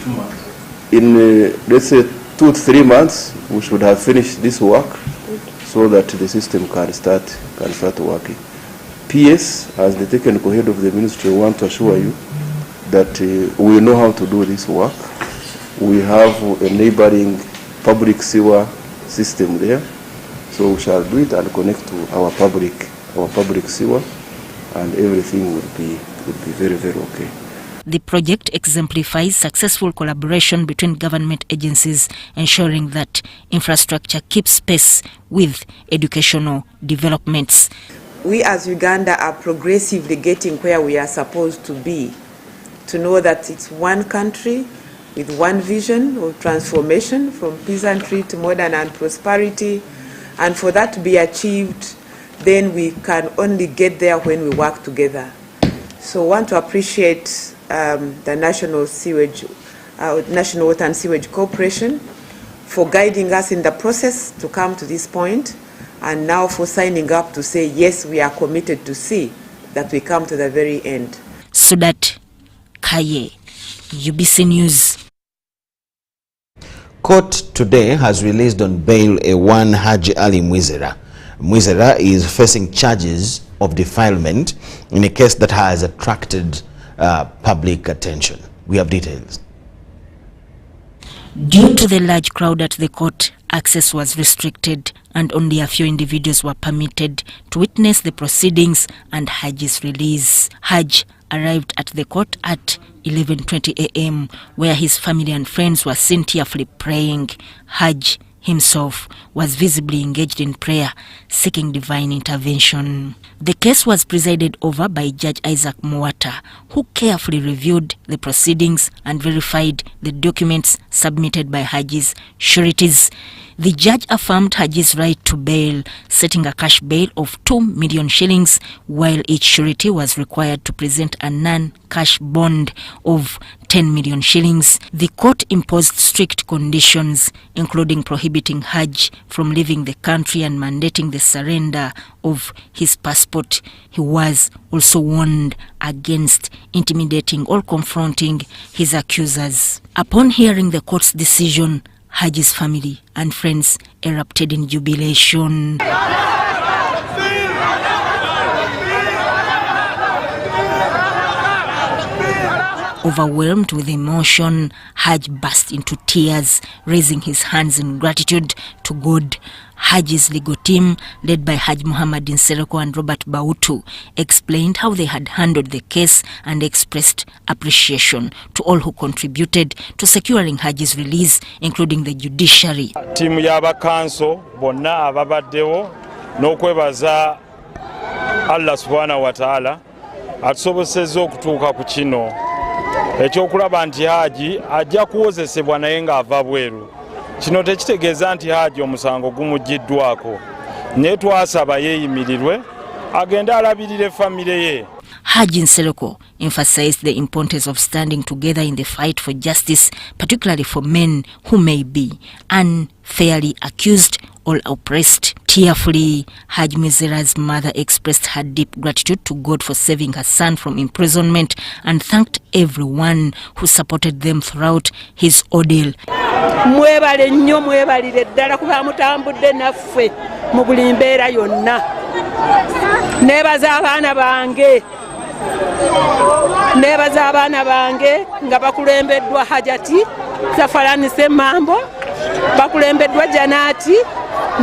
2 months. In let's say 2 to 3 months, we should have finished this work so that the system can start working. PS, as the technical head of the ministry, want to assure you that we know how to do this work. We have a neighboring public sewer system there, so we shall do it and connect to our public sewer, and everything will be very, very okay. The project exemplifies successful collaboration between government agencies, ensuring that infrastructure keeps pace with educational developments. We as Uganda are progressively getting where we are supposed to be, to know that it's one country with one vision of transformation from peasantry to modern and prosperity, and for that to be achieved, then we can only get there when we work together. So I want to appreciate the National Water and Sewage Corporation for guiding us in the process to come to this point, and now for signing up to say, yes, we are committed to see that we come to the very end. Sudat Kaye, UBC News. Court today has released on bail A1 Haji Ali Mwizera. Mwizera is facing charges of defilement in a case that has attracted public attention. We have details. Due to the large crowd at the court, access was restricted and only a few individuals were permitted to witness the proceedings and Haji's release. Haj arrived at the court at 11:20 a.m. where his family and friends were seen tearfully praying. Haj himself was visibly engaged in prayer, seeking divine intervention. The case was presided over by Judge Isaac Muwata, who carefully reviewed the proceedings and verified the documents submitted by Haji's sureties. The judge affirmed Haji's right to bail, setting a cash bail of 2 million shillings, while each surety was required to present a non-cash bond of 10 million shillings. The court imposed strict conditions, including prohibiting Haj from leaving the country and mandating the surrender of his passport. He was also warned against intimidating or confronting his accusers. Upon hearing the court's decision, Haji's family and friends erupted in jubilation. Overwhelmed with emotion, Haj burst into tears, raising his hands in gratitude to God. Haj's legal team, led by Haj Muhammad Nsereko and Robert Bautu, explained how they had handled the case and expressed appreciation to all who contributed to securing Haj's release, including the judiciary. Team yaba council bonna ababaddewo n'okwebaza Allah subhanahu wa ta'ala atusobosezza okutuuka ku kino ekyokulaba nti Haji ajja kuwozesebwa naye ng'ava bweru. Kino tekitegeeza nti Haji omusango gumugiddwako, naye twasaba yeeyimirirwe agende alabirire famire ye. Haji Nsereko emphasized the importance of standing together in the fight for justice, particularly for men who may be unfairly accused or oppressed. Tearfully, Haj Mwizera's mother expressed her deep gratitude to God for saving her son from imprisonment and thanked everyone who supported them throughout his ordeal. Mwebale nnyo mwebalire ddala kuba mutambudde naffe mu buli mbeera yonna. Neebaza abaana bange nga bakulembeddwa Hajati Zafarani Semambo, bakulembeddwa Janati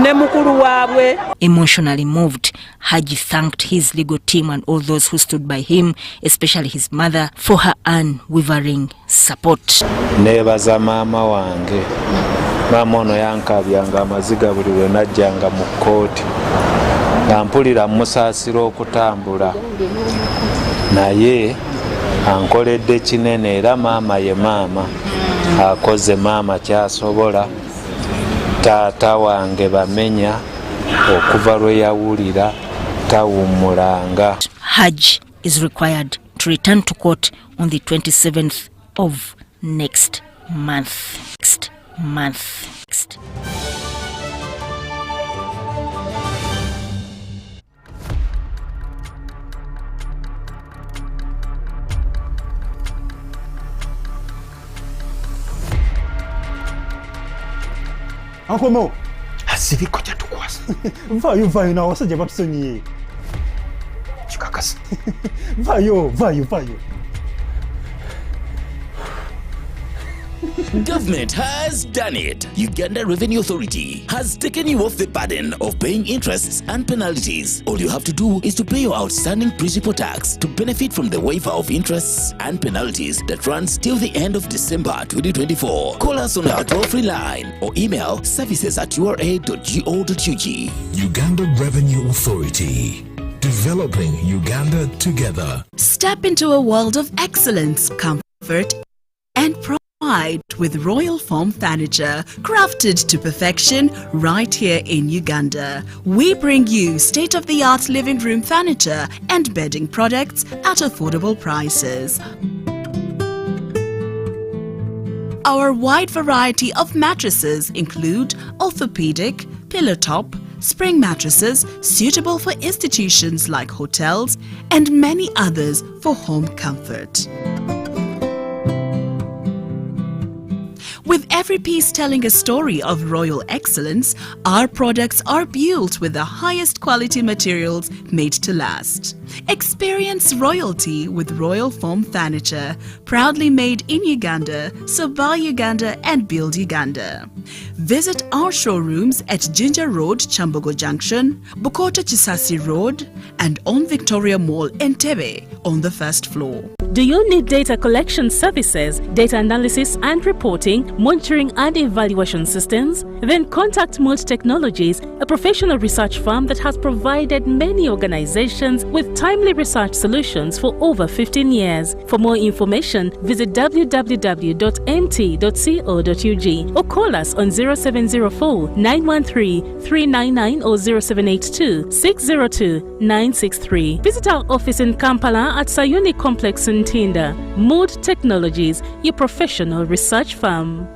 ne mukulu waabwe. Emotionally moved, Haji thanked his legal team and all those who stood by him, especially his mother, for her unwavering support. Nebaza mama wange. Mama ono yankabyanga amaziga buli lwe najjanga mu kkooti. Yampulira musaasira okutambula. Naye ankoledde kinene era maama ye maama. Akoze maama kyasobola. Taata wange bamenya okuva lwe yawulira tawummulanga. Hajj is required to return to court on the 27th of next month. Uncle Mo, Asivi koja tukwasa. Vayo na wasajja batusonyiye. Chikakasi. Vayo. Government has done it. Uganda Revenue Authority has taken you off the burden of paying interests and penalties. All you have to do is to pay your outstanding principal tax to benefit from the waiver of interests and penalties that runs till the end of December 2024. Call us on our toll-free line or email services@ura.go.ug. Uganda Revenue Authority. Developing Uganda together. Step into a world of excellence, comfort, and pride with Royal Foam Furniture, crafted to perfection right here in Uganda. We bring you state-of-the-art living room furniture and bedding products at affordable prices. Our wide variety of mattresses include orthopedic, pillow top, spring mattresses suitable for institutions like hotels, and many others for home comfort. With every piece telling a story of royal excellence, our products are built with the highest quality materials made to last. Experience royalty with Royal Foam Furniture, proudly made in Uganda, so buy Uganda and build Uganda. Visit our showrooms at Ginger Road, Kyambogo Junction, Bukota Chisasi Road, and on Victoria Mall, Entebbe, on the first floor. Do you need data collection services, data analysis and reporting, monitoring and evaluation systems? Then contact Multi Technologies, a professional research firm that has provided many organizations with timely research solutions for over 15 years. For more information, visit www.mt.co.ug or call us on 0704 913 399 or 0782 602 963. Visit our office in Kampala at Sayuni Complex in Tinda. Multi Technologies, your professional research firm.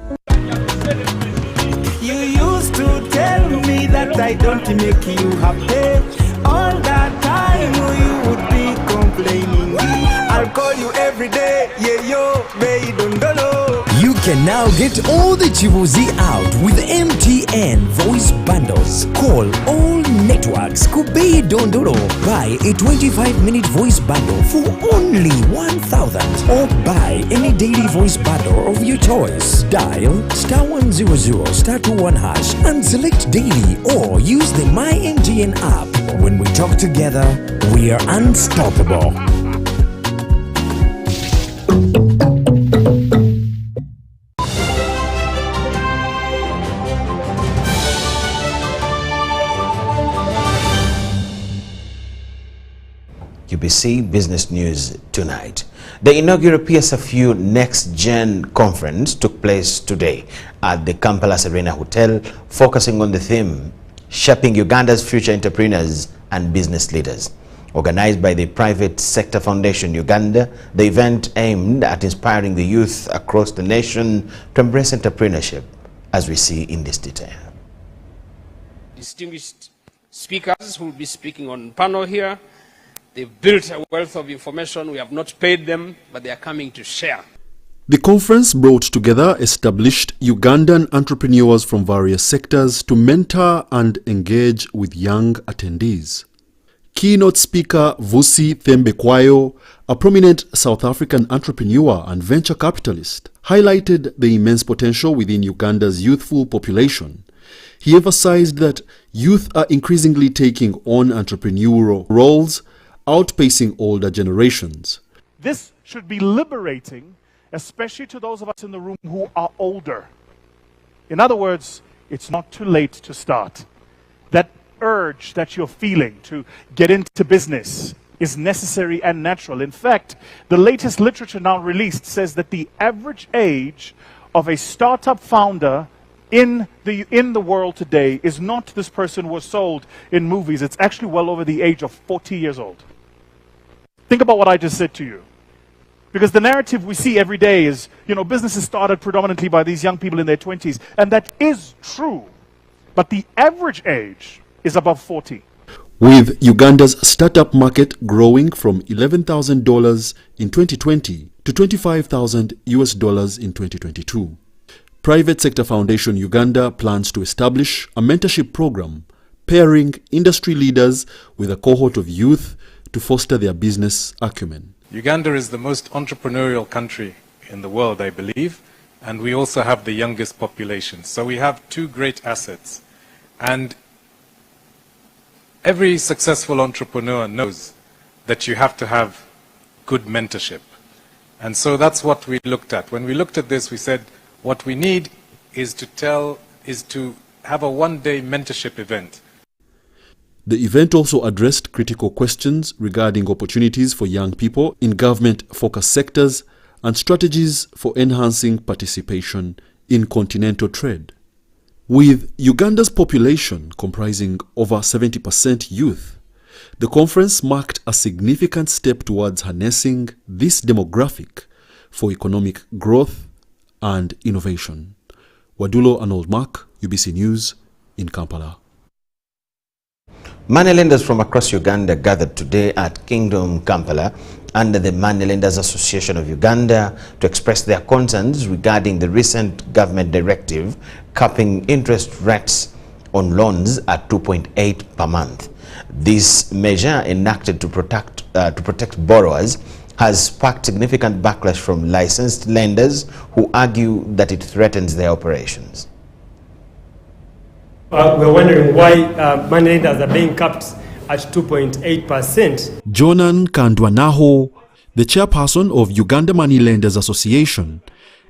You used to tell me that I don't make you happy. All that time you would be complaining. I'll call you every day, yeah yo, baby don't know. You can now get all the Chibuzi out with MTN voice bundles. Call all networks Kubei Dondoro. Buy a 25-minute voice bundle for only 1,000 or buy any daily voice bundle of your choice. Dial *100 *21# and select daily or use the My MTN app. When we talk together, we are unstoppable. UBC Business News tonight. The inaugural PSFU Next Gen Conference took place today at the Kampala Serena Hotel, focusing on the theme, Shaping Uganda's Future Entrepreneurs and Business Leaders. Organized by the Private Sector Foundation Uganda, the event aimed at inspiring the youth across the nation to embrace entrepreneurship, as we see in this detail. Distinguished speakers who will be speaking on panel here. They've built a wealth of information. We have not paid them, but they are coming to share. The conference brought together established Ugandan entrepreneurs from various sectors to mentor and engage with young attendees. Keynote speaker Vusi Thembekwayo, a prominent South African entrepreneur and venture capitalist, highlighted the immense potential within Uganda's youthful population He emphasized that youth are increasingly taking on entrepreneurial roles, outpacing older generations. This should be liberating, especially to those of us in the room who are older. In other words, it's not too late to start. That urge that you're feeling to get into business is necessary and natural. In fact, the latest literature now released says that the average age of a startup founder in the world today is not this person was sold in movies. It's actually well over the age of 40 years old. Think about what I just said to you. Because the narrative we see every day is, businesses started predominantly by these young people in their 20s, and that is true. But the average age is above 40. With Uganda's startup market growing from $11,000 in 2020 to $25,000 in 2022. Private Sector Foundation Uganda plans to establish a mentorship program pairing industry leaders with a cohort of youth to foster their business acumen. Uganda is the most entrepreneurial country in the world, I believe, and we also have the youngest population. So we have two great assets. And every successful entrepreneur knows that you have to have good mentorship. And so that's what we looked at. When we looked at this, we said, what we need is to have a one-day mentorship event. The event also addressed critical questions regarding opportunities for young people in government-focused sectors and strategies for enhancing participation in continental trade. With Uganda's population comprising over 70% youth, the conference marked a significant step towards harnessing this demographic for economic growth and innovation. Wadulo Arnold Mark, UBC News in Kampala. Moneylenders from across Uganda gathered today at Kingdom, Kampala, under the Moneylenders Association of Uganda to express their concerns regarding the recent government directive capping interest rates on loans at 2.8 per month. This measure, enacted to protect borrowers, has sparked significant backlash from licensed lenders who argue that it threatens their operations. We're wondering why moneylenders are being capped at 2.8%. Jonan Kandwanaho, the chairperson of Uganda Moneylenders Association,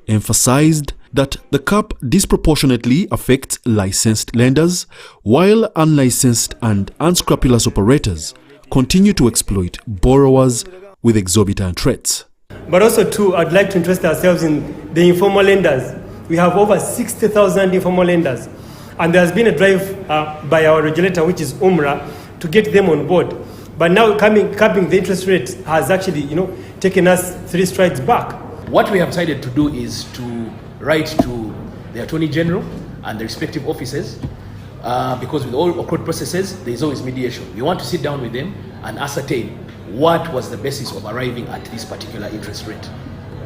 emphasized that the cap disproportionately affects licensed lenders, while unlicensed and unscrupulous operators continue to exploit borrowers with exorbitant rates. But also too, I'd like to interest ourselves in the informal lenders. We have over 60,000 informal lenders. And there has been a drive by our regulator, which is UMRA, to get them on board. But now capping the interest rate has actually, taken us 3 strides back. What we have decided to do is to write to the Attorney General and the respective offices, because with all court processes, there is always mediation. We want to sit down with them and ascertain what was the basis of arriving at this particular interest rate.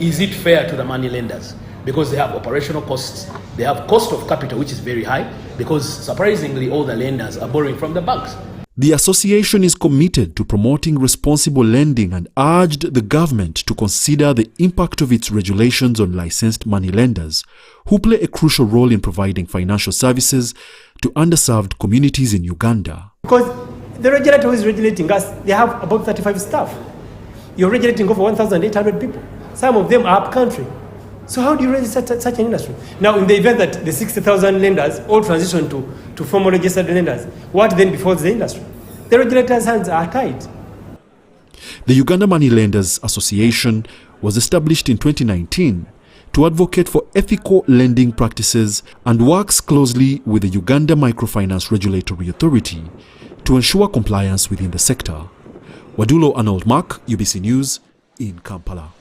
Is it fair to the money lenders? Because they have operational costs, they have cost of capital, which is very high, because surprisingly all the lenders are borrowing from the banks. The association is committed to promoting responsible lending and urged the government to consider the impact of its regulations on licensed money lenders, who play a crucial role in providing financial services to underserved communities in Uganda. Because the regulator who is regulating us, they have about 35 staff. You're regulating over 1,800 people. Some of them are up country. So how do you raise such an industry? Now, in the event that the 60,000 lenders all transition to formal registered lenders, what then befalls the industry? The regulator's hands are tied. The Uganda Moneylenders Association was established in 2019 to advocate for ethical lending practices and works closely with the Uganda Microfinance Regulatory Authority to ensure compliance within the sector. Wadulo Arnold Mark, UBC News in Kampala.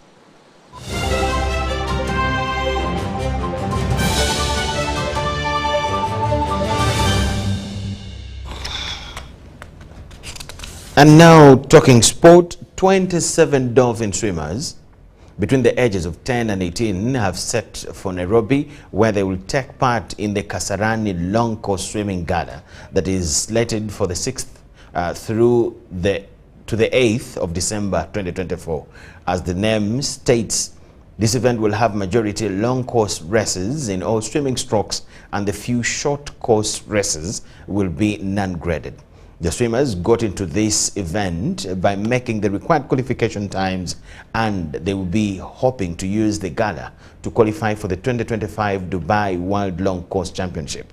And now, talking sport, 27 dolphin swimmers between the ages of 10 and 18 have set for Nairobi, where they will take part in the Kasarani Long Course Swimming Gala that is slated for the 6th to the 8th of December 2024. As the name states, This event will have majority long course races in all swimming strokes, and the few short course races will be non-graded. The swimmers got into this event by making the required qualification times, and they will be hoping to use the gala to qualify for the 2025 Dubai World Long Course Championship.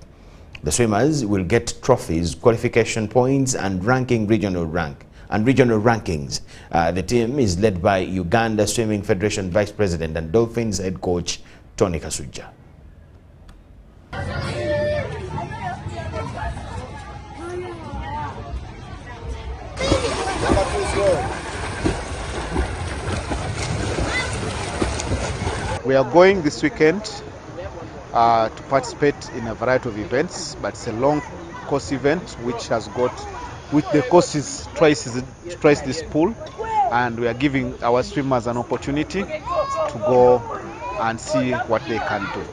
The swimmers will get trophies, qualification points, and regional rankings. The team is led by Uganda Swimming Federation Vice President and Dolphins head coach Tony Shujaa. We are going this weekend to participate in a variety of events, but it's a long course event which the course is twice this pool, and we are giving our swimmers an opportunity to go and see what they can do.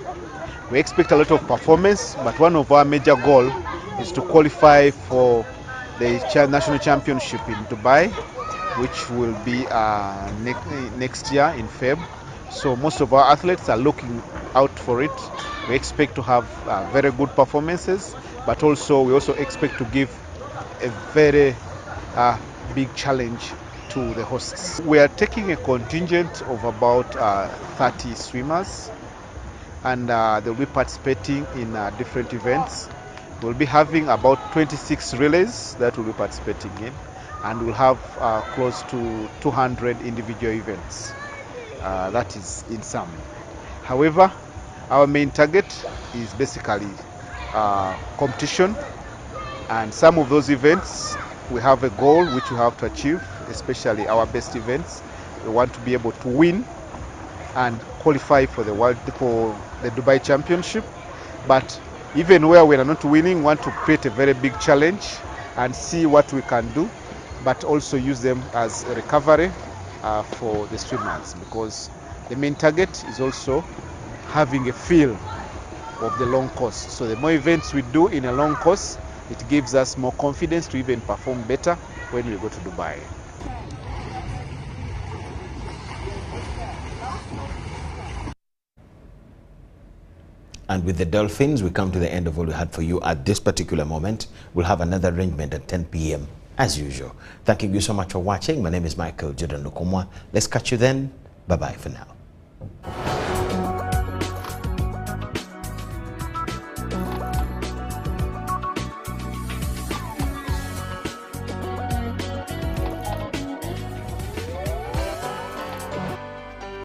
We expect a lot of performance, but one of our major goals is to qualify for the national championship in Dubai, which will be next year in February. So most of our athletes are looking out for it. We expect to have very good performances, but also we expect to give a very big challenge to the hosts. We are taking a contingent of about 30 swimmers, and they'll be participating in different events. We'll be having about 26 relays that we'll be participating in, and we'll have close to 200 individual events. That is in sum. However, our main target is basically competition, and some of those events we have a goal which we have to achieve, especially our best events. We want to be able to win and qualify for the Dubai Championship. But even where we are not winning, we want to create a very big challenge and see what we can do, but also use them as a recovery for the swimmers, because the main target is also having a feel of the long course. So the more events we do in a long course, it gives us more confidence to even perform better when we go to Dubai. And with the Dolphins, we come to the end of all we had for you at this particular moment. We'll have another arrangement at 10 p.m. as usual. Thank you so much for watching. My name is Michael Jordan Lukomwa. Let's catch you then. Bye-bye for now.